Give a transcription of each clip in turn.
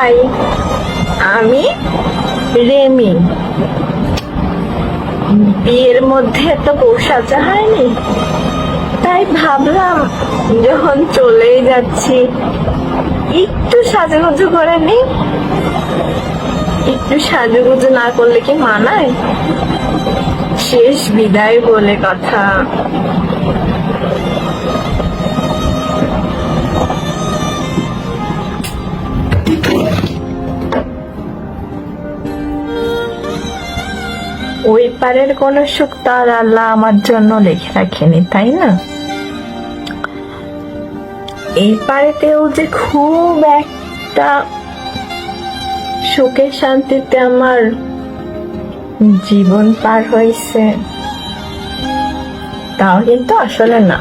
High, আমি Remi. বিয়ের মধ্যে তো বউ সাজা হয়নি, তাই ভাবলাম যখন চলেই যাচ্ছি একটু সাজুগুজু করে নি। একটু সাজুগুজু না করলে কি মানায়? শেষ বিদায় বলে কথা। ওই পারের কোন সুখ তার আল্লাহ আমার জন্য লিখে রাখেনি, তাই না? এই পারেতেও যে খুব একটা সুখের শান্তিতে আমার জীবন পার হয়েছে, তাও কিন্তু আসলে না।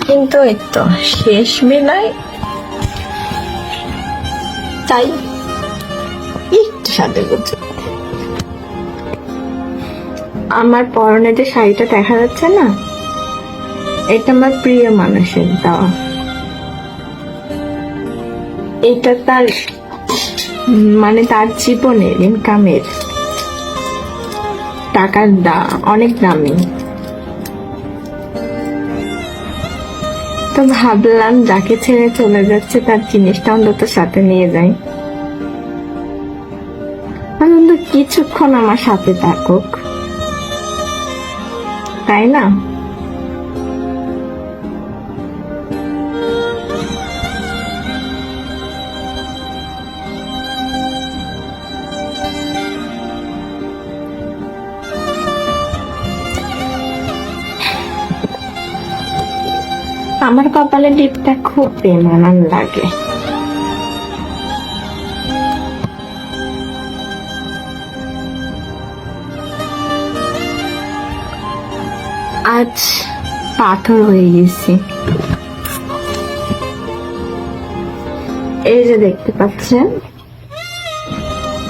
কিন্তু এই তো শেষ বিদায়, তাই একটু সাজুগুজু। আমার পরনে যে শাড়িটা দেখা যাচ্ছে না, এটা আমার প্রিয় মানুষের দেওয়া। এটা তার মানে তার জীবনের ইনকামের টাকার অনেক দামি। তো ভাবলাম যাকে ছেড়ে চলে যাচ্ছে তার জিনিসটা অন্তত সাথে নিয়ে যাই, অন্তত কিছুক্ষণ আমার সাথে থাকুক, তাই না? আমার কপালে টিপটা খুব বেমানান লাগে। আজ পাথর হয়ে গেছি। এই যে দেখতে পাচ্ছেন,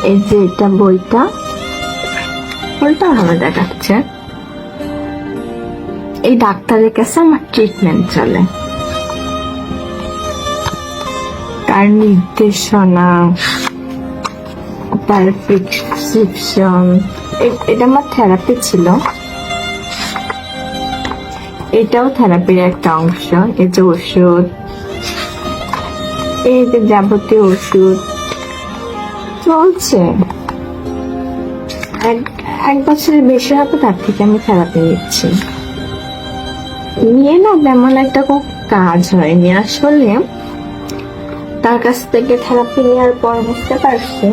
এই যে এটা বইটা উল্টা ভাবে দেখাচ্ছে। এই ডাক্তারের কাছে আমার ট্রিটমেন্ট চলে, তার নির্দেশনা, তার প্রেসক্রিপশন। এটা আমার থেরাপি ছিল, এটাও থেরাপির একটা অংশ। এই যে ওষুধ, এই যে যাবতীয় ওষুধ চলছে। এক বছরের বেশি হবে তার থেকে আমি থেরাপি নিচ্ছি। নিয়ে না তেমন একটা খুব কাজ হয়নি আসলে। তার কাছ থেকে থেরাপি নেওয়ার পর বুঝতে পারছি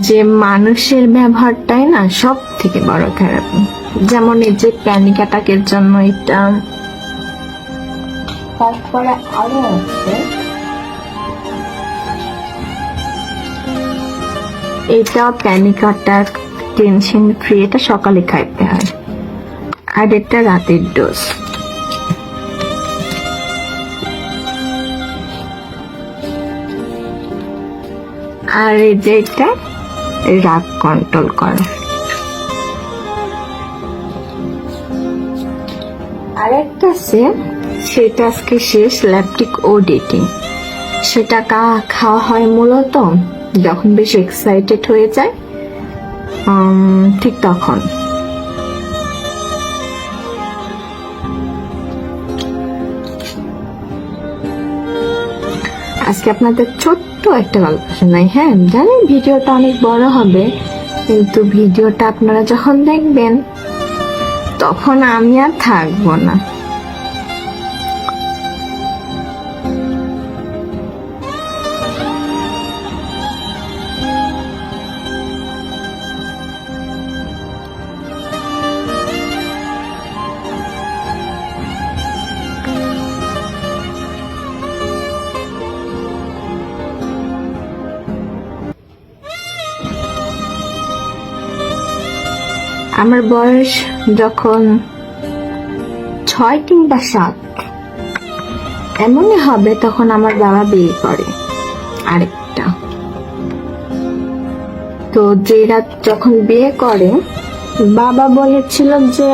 যে মানুষের ব্যবহারটাই না সব থেকে বড় থেরাপি। যেমন এই যে প্যানিক অ্যাটাকের জন্য এটা, তারপরে আরো আছে এটা প্যানিক অ্যাটাক, টেনশন ফ্রি, এটা সকালে খাইতে হয়, আর এটা রাতের ডোজ। আর এই যে এটা রাগ কন্ট্রোল করে। আরেকটা আছে, সেটা আজকে শেষ, ল্যাপটিক ওডিটি। সেটা খাওয়া হয় মূলত যখন বেশি এক্সাইটেড হয়ে যায়, ঠিক তখন। আজকে আপনাদের ছোট্ট একটা গল্প শোনাই। হ্যাঁ জানি ভিডিওটা অনেক বড় হবে, কিন্তু ভিডিওটা আপনারা যখন দেখবেন তখন আমি আর থাকবো না। আমার বয়স যখন 6 কিংবা 7 এমনই হবে, তখন আমার বাবা বিয়ে করে আরেকটা। তো যে রাত যখন বিয়ে করে, বাবা বলেছিল যে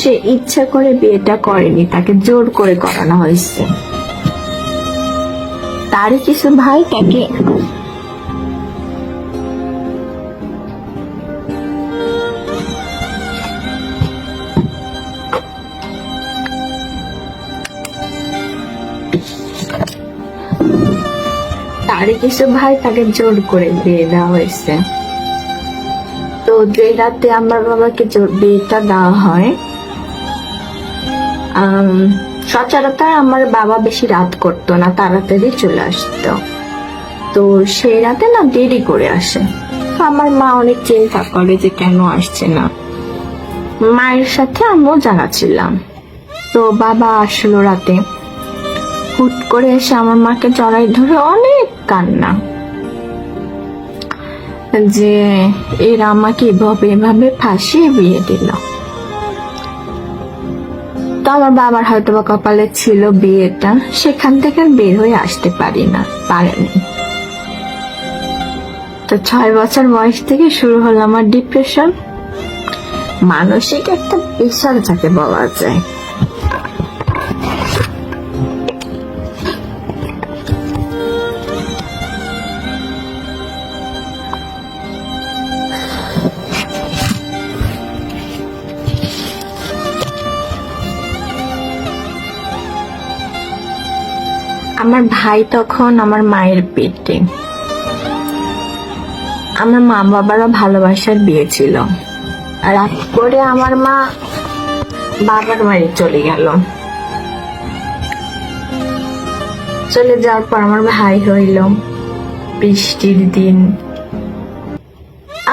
সে ইচ্ছা করে বিয়েটা করেনি, তাকে জোর করে করানো হয়েছে। তারই কিছু ভাই তাকে জোর করে বিয়ে দেওয়া হয়েছে। তো যে রাতে আমার বাবাকে বিয়েটা দেওয়া হয়, সচরাচর আমার বাবা বেশি রাত করতো না, তাড়াতাড়ি চলে আসতো। তো সেই রাতে না দেরি করে আসে। তো আমার মা অনেক চিন্তা করে যে কেন আসছে না। মায়ের সাথে আমিও জানাচ্ছিলাম। তো বাবা আসলো রাতে, হুট করে এসে আমার মাকে জড়াই ধরে অনেক কান্না, যে এরা আমাকে এভাবে ফাঁসিয়ে বিয়ে দিল। তো আমার বাবার হয়তো বা কপালে ছিল বিয়েটা, সেখান থেকে বের হয়ে আসতে পারেনি। তো 6 বছর বয়স থেকে শুরু হলো আমার ডিপ্রেশন, মানসিক একটা বিষয় যাকে বলা যায়। আমার ভাই তখন আমার মায়ের পেটে। আমার মা বাবারও ভালোবাসার বিয়ে ছিল। রাত করে আমার মা বাবার বাড়ি চলে গেল। চলে যাওয়ার পর আমার ভাই হইল। বৃষ্টির দিন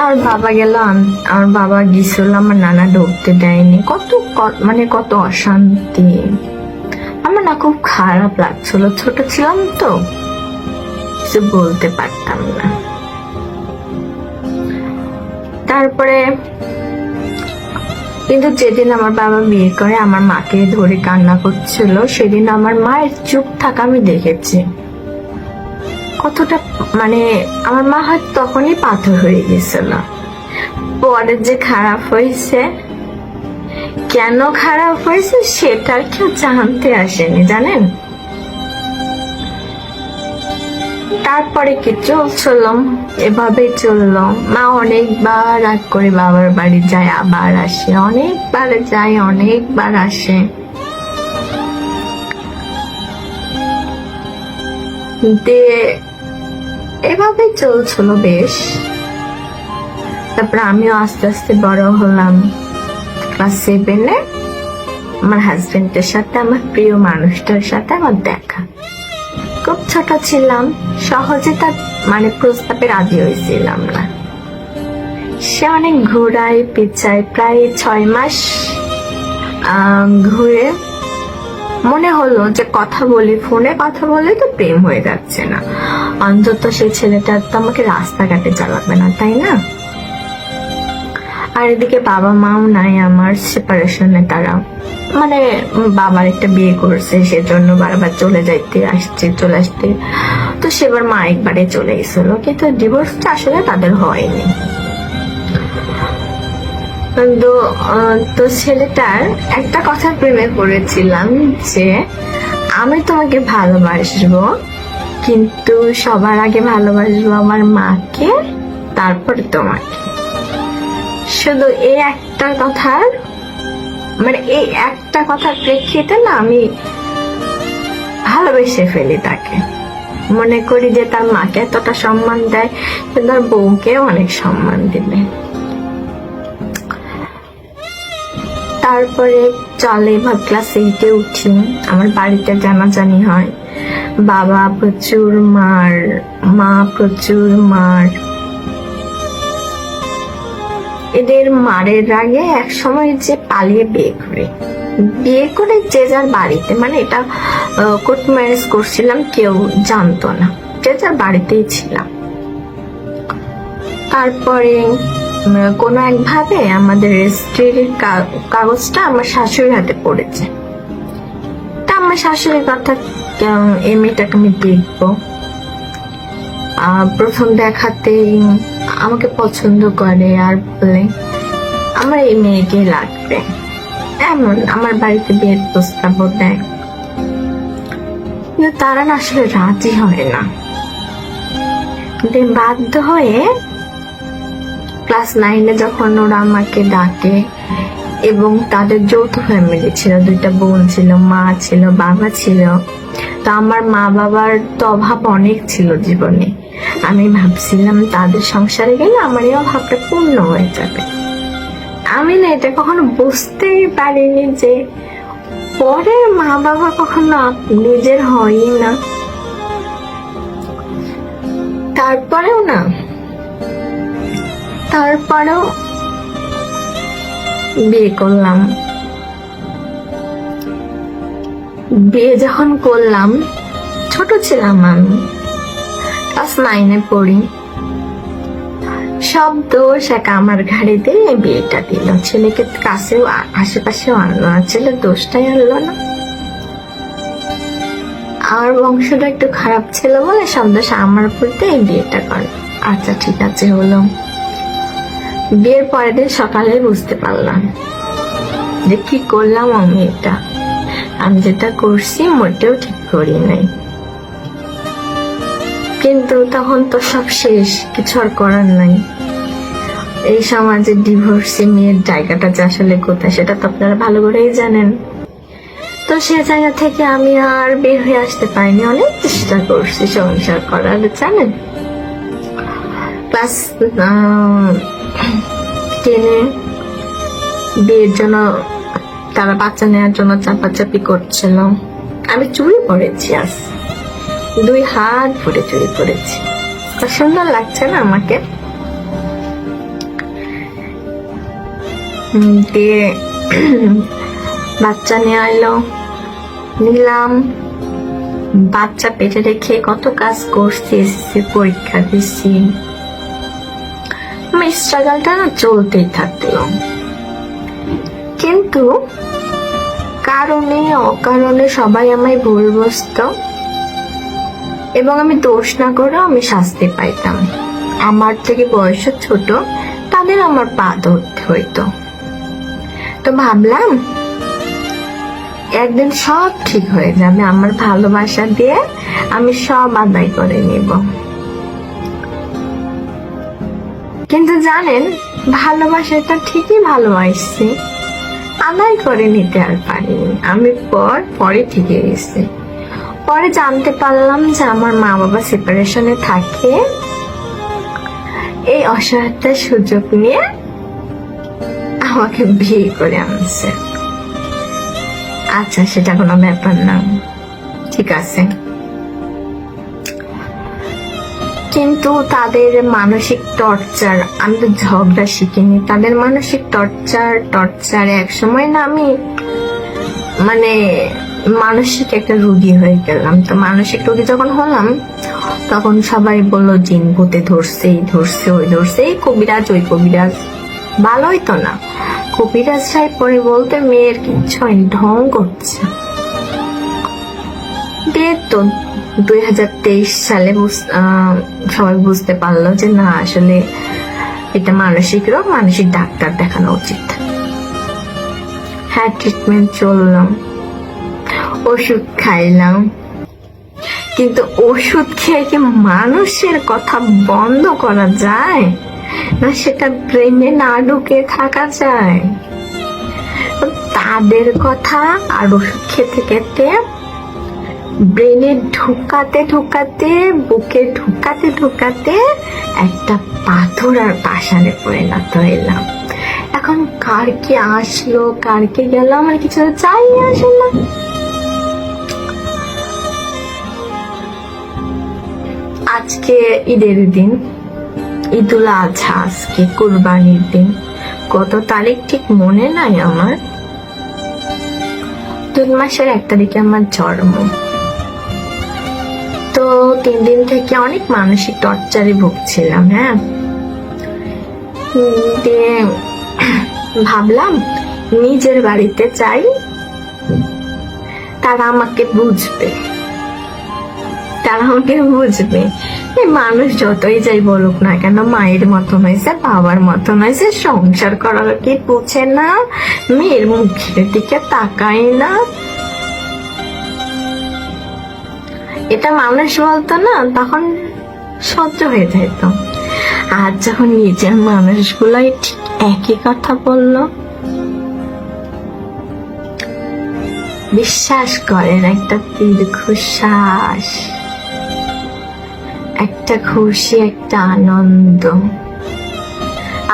আর বাবা গেল, আমার বাবা গেছিল, আমার নানা ঢুকতে দেয়নি। কত অশান্তি। আমার না খুব খারাপ লাগছিল, ছোট ছিলাম তো কিছু বলতে পারতাম না। তারপরে কিন্তু যেদিন আমার বাবা বিয়ে করে আমার মাকে ধরে কান্না করছিল, সেদিন আমার মায়ের চুপ থাকা আমি দেখেছি। কতটা আমার মা হয়তো তখনই পাথর হয়ে গেছিল। পরে যে খারাপ হয়েছে, কেন খারাপ হয়েছে সেটা কেউ জানতে আসেনি, জানেন। তারপরে কি চলছিল, এভাবে চললো। মা অনেকবার রাগ করে বাবার বাড়ি যায়, আবার আসে, অনেকবার যায়, অনেকবার আসে। এভাবে চলছিল বেশ। তারপর আমিও আস্তে আস্তে বড় হলাম। ক্লাস 7-এ আমার হাজবেন্ডের সাথে, আমার প্রিয় মানুষটার সাথে আমার দেখা। খুব ছোট ছিলাম, সহজে তার প্রস্তাবে রাজি হয়েছিলাম না। সে অনেক ঘোরায় পিছায়, প্রায় 6 মাস ঘুরে মনে হলো যে ফোনে কথা বলে তো প্রেম হয়ে যাচ্ছে না, অন্তত সেই ছেলেটা তো আমাকে রাস্তাঘাটে চালাবে না, তাই না। আর এদিকে বাবা মাও নাই আমার, সেপারেশনে তারা, বাবার একটা বিয়ে করছে, সেজন্য বারবার চলে আসতে। তো সেবার মা একবারে চলে গেছিল, কিন্তু ডিভোর্সটা আসলে তাদের হয়নি। তো ছেলেটার একটা কথা প্রেমে পড়েছিলাম যে আমি তোমাকে ভালোবাসবো, কিন্তু সবার আগে ভালোবাসবো আমার মাকে, তারপরে তোমাকে। শুধু এই একটা কথার প্রেক্ষিতে না আমি ভালোবেসে ফেলি তাকে। মনে করি যে তার মাকে এতটা সম্মান দেয়, তার বউকে অনেক সম্মান দিবে। তারপরে চলে ক্লাস 8-এ উঠি, আমার বাড়িতে জানাজানি হয়। বাবা প্রচুর মার, মা প্রচুর মার। এদের মারের আগে এক সময় যে পালিয়ে বিয়ে করে যে যার বাড়িতে, এটা কোর্ট ম্যারেজ করছিলাম, কেউ জানতো না, যে যার বাড়িতেই ছিলাম। তারপরে কোনো একভাবে আমাদের রেজিস্ট্রির কাগজটা আমার শাশুড়ির হাতে পড়েছে। তা আমার শাশুড়ির কথা, এই মেয়েটাকে আমি দেখবো। প্রথম দেখাতেই আমাকে পছন্দ করে আর বলে আমার এই মেয়েকে লাগবে। এমন আমার বাড়িতে বিয়ের প্রস্তাব দেয়, কিন্তু তারা না আসলে রাজি হয় না। বাধ্য হয়ে ক্লাস 9-এ যখন ওরা আমাকে ডাকে, এবং তাদের যৌথ ফ্যামিলি ছিল, 2টা বোন ছিল, মা ছিল, বাবা ছিল। তো আমার মা বাবার তো অভাব অনেক ছিল জীবনে। আমি ভাবছিলাম তাদের সংসারে গেলে আমার এই অভাবটা পূর্ণ হয়ে যাবে। আমি না এটা কখনো বুঝতেই পারিনি যে পরে মা বাবা কখনো নিজের হয়ই না। তারপরেও বিয়ে করলাম। বিয়ে যখন করলাম, ছোট ছিলাম আমি, ক্লাস 9-এ পড়ি। সব দোষ এক আমার ঘাড়ে দিয়ে বিয়েটা দিল। ছেলেকে কাছেও আশেপাশেও আনলো না, ছেলের দোষটাই আনলো না। আমার বংশটা একটু খারাপ ছিল বলে সব দোষ আমার উপর দিয়ে বিয়েটা করে। আচ্ছা ঠিক আছে, হলো। বিয়ের পরের দিন সকালে বুঝতে পারলাম যে কি করলাম আমি। আমি যেটা করছি মোটেও ঠিক করি নাই। কিন্তু তখন তো সব শেষ, কিছু আর করার নাই। এই সমাজে ডিভোর্সি মেয়ের জায়গাটা যে আসলে কোথায় সেটা তো আপনারা ভালো করেই জানেন। তো সে জায়গা থেকে আমি আর বের হয়ে আসতে পারিনি। অনেক চেষ্টা করছি সংসার করার, জানেন। ক্লাস 10-এ বিয়ের জন্য তারা বাচ্চা নেওয়ার জন্য চাপাচাপি করছিল। আমি চুরি পড়েছি, আজ 2 হাত ভরে চুরি পড়েছি। সুন্দর লাগছে না আমাকে? দিয়ে বাচ্চা নিয়ে এলো, নিলাম। বাচ্চা পেটে রেখে কত কাজ করছি, এসএসসি পরীক্ষা দিচ্ছি। আমার স্ট্রাগলটা না চলতেই থাকলো। কিন্তু কারণে অকারণে সবাই আমায় ভুল বুঝতো, এবং আমি দোষ না করেও আমি শাস্তি পাইতাম। আমার থেকে বয়সে ছোট তাদের আমার পা ধরতে হইতো। তো ভাবলাম একদিন সব ঠিক হয়ে যাবে, আমার ভালোবাসা দিয়ে আমি সব আদায় করে নিব। কিন্তু জানেন, ভালোবাসাটা ঠিকই ভালোবাসছি, আদায় করে নিতে আর পারিনি। আমি পরে ঠিকই গেছি। পরে জানতে পারলাম যে আমার মা বাবা সেপারেশনে থাকে। এই অসহায়তার সুযোগ নিয়ে আমাকে বিয়ে করে আনছে। আচ্ছা, সেটা কোনো ব্যাপার না, ঠিক আছে। কিন্তু তাদের মানসিক টর্চার, আমি তো ঝগড়া শিখিনি। তাদের মানসিক টর্চারে এক সময় না আমি মানসিক একটা রোগী হয়ে গেলাম। তো মানসিক রোগী যখন হলাম তখন সবাই বললো জিন ভূতে ধরছে, ওই ধরছে, এই কবিরাজ ওই কবিরাজ। ভালোই তো না, কবিরাজ সাহেব পরে বলতে মেয়ের কিচ্ছু হয়নি, ঢং করছে। বিয়ে তো 2023 সালে সবাই বুঝতে পারলো যে না, আসলে এটা মানসিক রোগ, মানসিক ডাক্তার দেখানো উচিত। হ্যাঁ, ট্রিটমেন্ট চললাম, ওষুধ খাইলাম। কিন্তু ওষুধ খেয়ে কি মানুষের কথা বন্ধ করা যায় না? সেটা ব্রেনে না ঢুকে থাকা যায়? তাদের কথা আর ওষুধ খেতে খেতে ব্রেনে ঢুকাতে বুকে ঢুকাতে একটা পাথর আর পাষাণে পরিণত হইলাম। এখন কার কি আসলো, কার কি গেল, আমার কিছু চাই আসে না। আজকে ঈদের দিন, ঈদুল আজহা, আজকে কুরবানির দিন। কত তারিখ ঠিক মনে নাই আমার। জুন মাসের 1 তারিখে আমার জন্ম। তো 3 দিন থেকে অনেক মানসিক টর্চারে ভুগছিলাম। হ্যাঁ, দিয়ে ভাবলাম নিজের বাড়িতে চাই, তারা আমাকে বুঝবে। তারা আমাকে বুঝবে। এই মানুষ যতই যাই বলুক না কেন, মায়ের মতন হয়েছে, বাবার মতন হয়েছে, সংসার করার কি বুঝে না, মেয়ের মুখের দিকে তাকায় না। এটা মানুষ বলতো না, তখন সহ্য হয়ে যেত। আর যখন নিজের মানুষগুলাই ঠিক একই কথা বললো, বিশ্বাস করেন একটা দীর্ঘশ্বাস, একটা খুশি, একটা আনন্দ,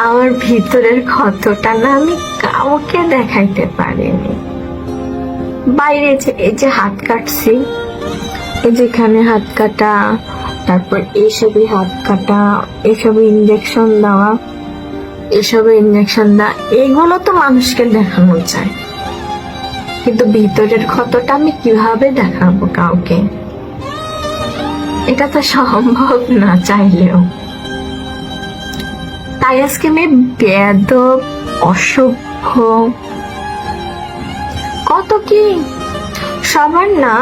আমার ভিতরের ক্ষতটা না আমি কাউকে দেখাইতে পারিনি। বাইরে যে এই যে হাত কাটছি, এই যেখানে হাত কাটা, তারপর এইসবই হাত কাটা, এইসব ইঞ্জেকশন দেওয়া, এগুলো তো মানুষকে দেখানো যায়, কিন্তু ভিতরের ক্ষতটা আমি কিভাবে দেখাবো কাউকে? এটা তো সম্ভব না চাইলেও। তাই আজকে আমি বেয়াদব, অসভ্য, কত কি সবার না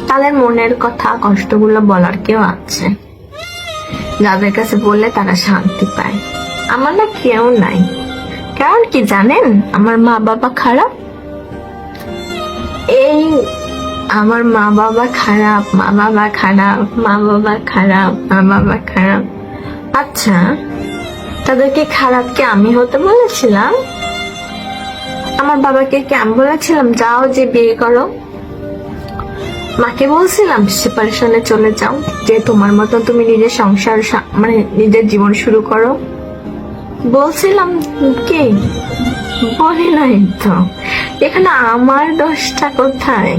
তাদের মনের কথা, কষ্টগুলো বলার কেউ আছে, যাদের কাছে বললে তারা শান্তি পায়। আমার না কেউ নাই। কারণ কি জানেন? আমার মা বাবা খারাপ। এই আমার মা বাবা খারাপ, মা বাবা খারাপ, মা বাবা খারাপ, মা বাবা খারাপ। আচ্ছা, তাদেরকে খারাপ কি আমি হতে বলেছিলাম? আমার বাবাকে কি আমি বলেছিলাম যাও যে বিয়ে করো? মাকে বলছিলাম সেপারেশনে চলে যাও, যে তোমার মতো তুমি নিজের সংসার মানে নিজের জীবন শুরু করো? বলছিলাম কি? বলি নাই তো। এখানে আমার দোষটা কোথায়?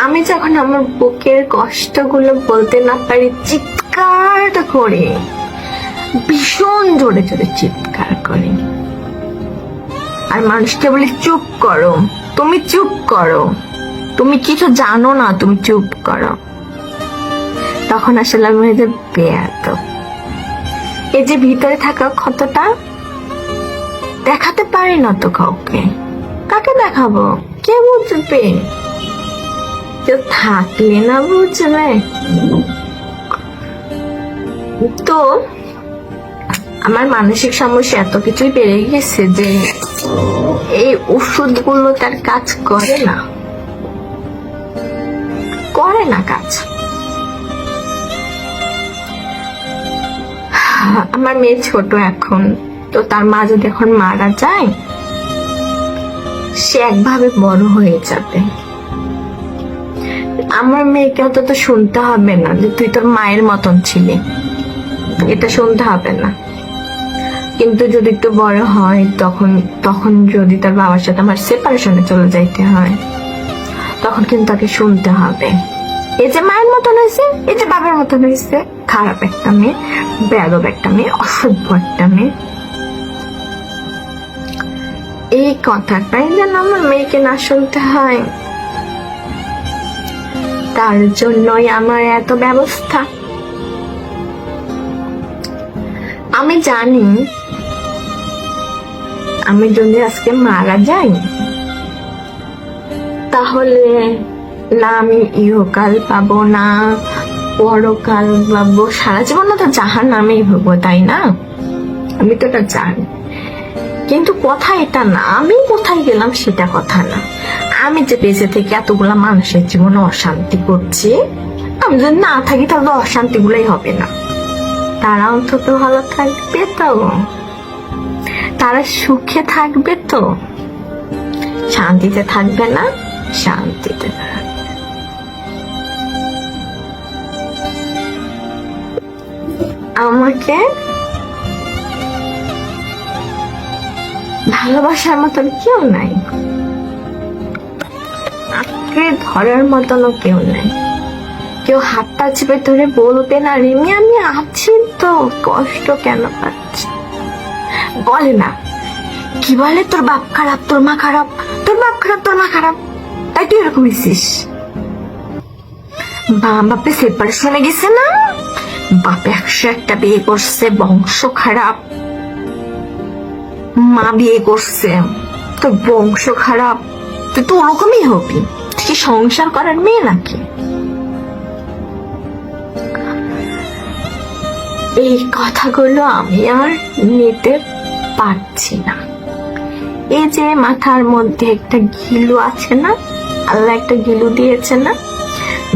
আমি যখন আমার বুকের কষ্টগুলো বলতে না পারি, চিৎকার করে, ভীষণ জোরে জোরে চিৎকার করি, আর মানুষকে বলি চুপ করো, তুমি চুপ করো, তুমি কিছু জানো না, তুমি চুপ করো, তখন আসলে আমি যে বেয়াদব। এই যে ভিতরে থাকা ক্ষতটা দেখাতে পারি না তো কাউকে। কাকে দেখাবো? কে বুঝবে? কেউ থাকলে না বুঝবে। তো আমার মানসিক সমস্যা এত কিছুই বেড়ে গেছে যে এই ওষুধগুলো তার কাজ করে না কাজ। আমার মেয়ে ছোট এখন, তো তার মা যদি এখন মারা যায়, সে একভাবে বড় হয়ে যাবে। আমার মেয়েকে অন্তত শুনতে হবে না যে তুই তোর মায়ের মতন ছিলি, এটা শুনতে হবে না। কিন্তু যদি একটু বড় হয়, তখন যদি তার বাবার সাথে আমার সেপারেশনে চলে যাইতে হয়, তখন কিন্তু তাকে শুনতে হবে এই যে মায়ের মতন হয়েছে, এই যে বাবার মতন হয়েছে, খারাপ একটা মেয়ে, বেয়াদব একটা মেয়ে, অসভ্য একটা মেয়ে। এই কথাটাই যেন আমার মেয়েকে না শুনতে হয়, তার জন্যই আমার এত ব্যবস্থা। আমি জানি আমি যদি আজকে মারা যাই, তাহলে না আমি ইহকাল পাবো, না পরকাল পাবো, সারা জীবন তো জাহান্নামেই ভোগবো, তাই না? আমি তো এটা জানি। কিন্তু কথা এটা না, আমি কোথায় গেলাম সেটা কথা না। আমি যে বেঁচে থেকে এতগুলা মানুষের জীবনে অশান্তি করছি, আমি যদি না থাকি তাহলে অশান্তি গুলাই হবে না। তারা অন্তত ভালো থাকবে তো, তারা সুখে থাকবে তো, শান্তিতে থাকবে না, শান্তিতে থাকবে। আমাকে ভালোবাসার মতন কেউ নাই, আঁকড়ে ধরার মতনও কেউ নাই। কেউ হাতটা চেপে ধরে বলবে না রিমি আমি আছি তো, কষ্ট কেন পাচ্ছি? বলে না, কি বলে তোর বাপ খারাপ, তোর মা খারাপ, তোর বাপ খারাপ, তোর মা খারাপ, তাই তুই এরকম হয়েছিস। বাপে সেপারেশনে গেছে না, বাপে 101টা বিয়ে করছে, বংশ খারাপ, মা বিয়ে করছে, তোর বংশ খারাপ, তুই তো ওরকমই হবি। তুই কি সংসার করার মেয়ে নাকি? এই কথাগুলো আমি আর নিতে পারছি না। এই যে মাথার মধ্যে একটা গিলু আছে না, আল্লাহ একটা গিলু দিয়েছে না,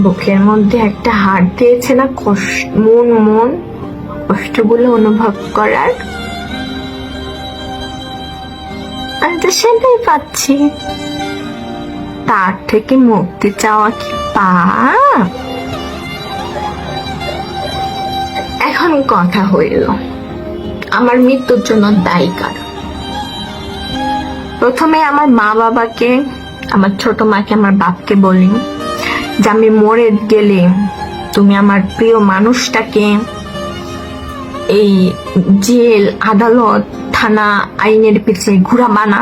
বুকের মধ্যে একটা হাড় দিয়েছে না, মন কষ্টগুলো অনুভব করার, আমি তো সেটাই পাচ্ছি। তার থেকে মুক্তি চাওয়া কি পাপ? এখন কথা হইল, আমার মৃত্যুর জন্য দায়ী কারা? প্রথমে আমার মা বাবাকে, আমার ছোট মাকে, আমার বাপকে বলি যে আমি মরে গেলে তুমি আমার প্রিয় মানুষটাকে এই জেল, আদালত, থানা, আইনের পিছে ঘুরাবা না,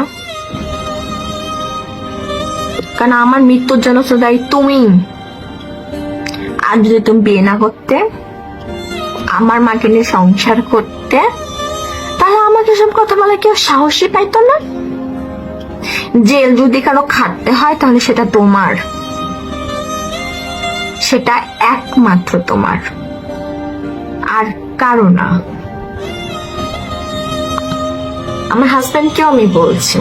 কারণ আমার মৃত্যুর জন্য তো দায়ী তুমি। আর যদি তুমি বিয়ে না করতে, আমার মাকে নিয়ে সংসার করতে, তাহলে আমাকে সব কথা বলে কেউ সাহসী পাইতো না। জেল যদি কারো খাটতে হয় তাহলে সেটা তোমার, সেটা একমাত্র তোমার, আর কারো না। আমার হাজবেন্ডকেও আমি বলছি,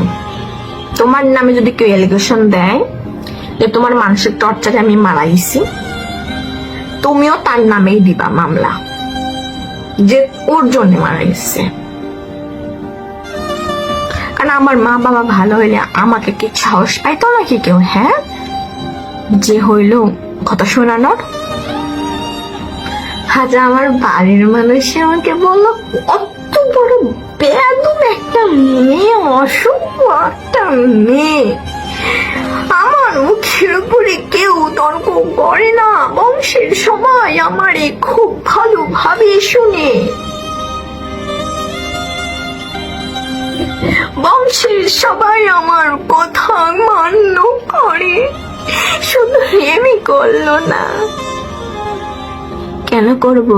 তোমার নামে যদি কেউ এলিগেশন দেয় যে তোমার মানসিক টর্চারে আমি মারা গেছি, তুমিও তার নামেই দিবা মামলা যে ওর জন্য মারা গেছে। কারণ আমার মা বাবা ভালো হইলে আমাকে কি সাহস পাইতো নাকি কেউ, হ্যাঁ, যে হইল কথা শোনানোর? আজ আমার বাড়ির মানুষে আমাকে বললো অত বড় বেয়াদব একটা মেয়ে, অসভ্য একটা মেয়ে। আমার মুখের উপরে কেউ তর্ক করে না, বংশের সবাই আমারে খুব ভালোভাবে শুনে, বংশের সবাই আমার কথা মান্য করে, শুধু এমনি করলো না। কেন করব?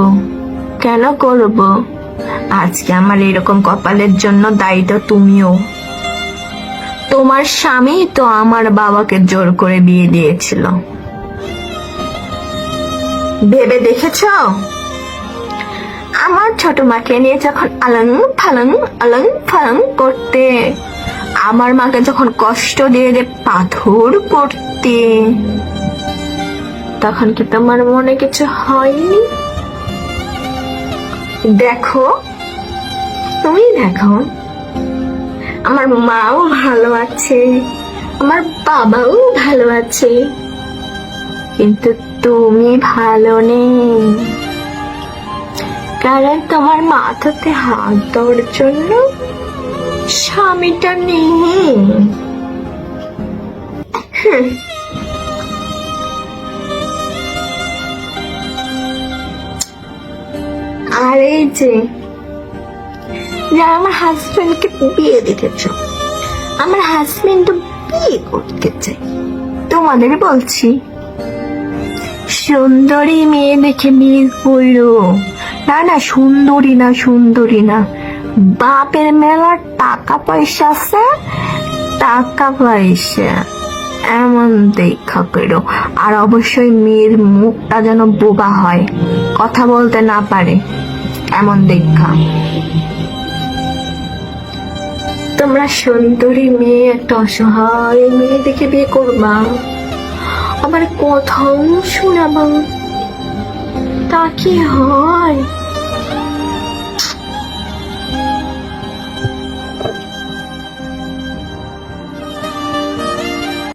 আজকে আমার এরকম কপালের জন্য দায়ী তো তুমিও। তোমার স্বামী তো আমার বাবাকে জোর করে বিয়ে দিয়েছিল, ভেবে দেখেছ? আমার ছোট মাকে নিয়ে যখন আলং ফালং করতে, আমার মাকে যখন কষ্ট দিয়ে পাথর করতে, তখন কি তোমার মনে কিছু হয়নি? দেখো, তুমি দেখো, আমার মাও ভালো আছে, আমার বাবাও ভালো আছে, কিন্তু তুমি ভালো নেই, কারণ তোমার মাথাতে হাত দেওয়ার জন্য স্বামীটা নেই। আর এই যে আমার হাজবেন্ডকে বিয়ে দিতেছ, আমার হাজবেন্ড তো বিয়ে করতে চাই, তোমাদের বলছি সুন্দরী মেয়ে দেখে বিয়ে করো। না, সুন্দরী না, বাপের মেলা টাকা পয়সা আছে, টাকা পয়সা এমন দেখা করো। আর অবশ্যই মেয়ের মুখটা যেন বোবা হয়, কথা বলতে না পারে, এমন দেখা। তোমরা সুন্দরী মেয়ে, একটা অসহায় মেয়ে দেখে বিয়ে করবা, আবার কথাও শোনাবা, তা কি হয়?